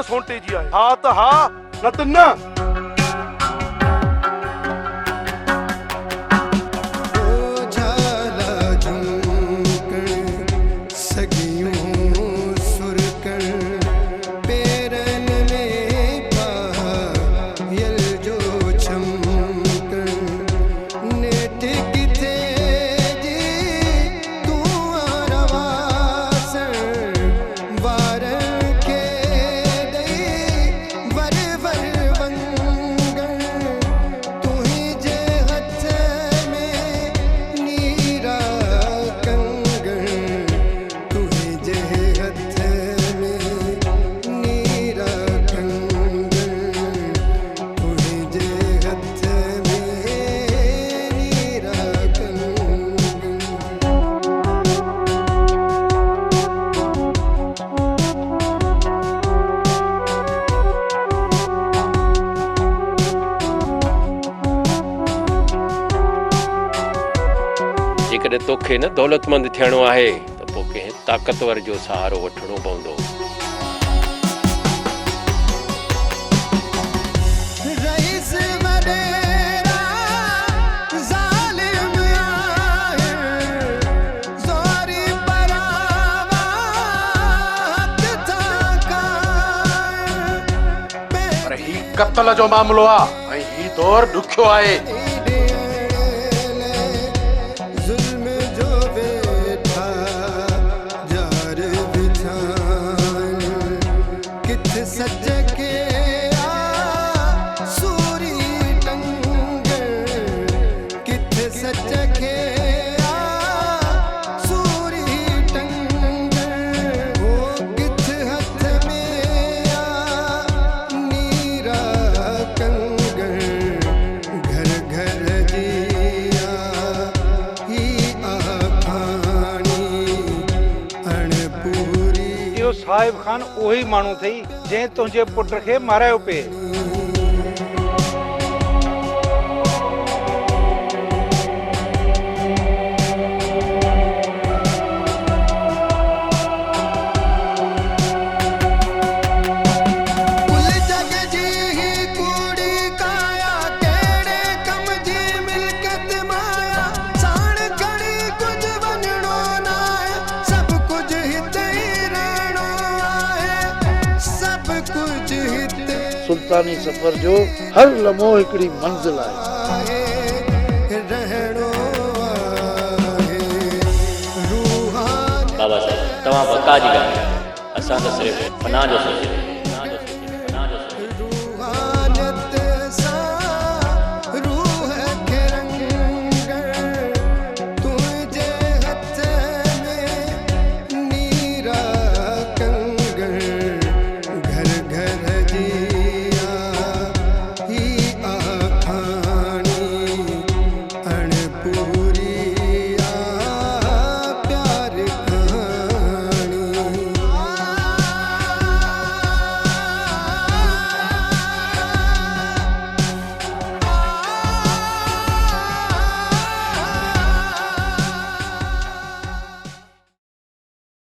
त सोंटे जी आहे। हा त हा, न त न। जेकॾहिं तोखे न दौलतमंद थियणो आहे त पोइ कंहिं ताक़तवर जो सहारो वठणो पवंदो। पर ही कत्ल जो मामलो आहे ऐं ही दौर ॾुखियो आहे। साहिब खान वही माण्हू थई जंहिं तुंहिंजे पुट खे मारायो पिए। सुल्तानी सफर जो हर लम्हो हिकड़ी मंजिल आहे। बाबा साहब तव्हां वका जी ॻाल्हि, असां त सिर्फ़ु पनाह जो सोचियो।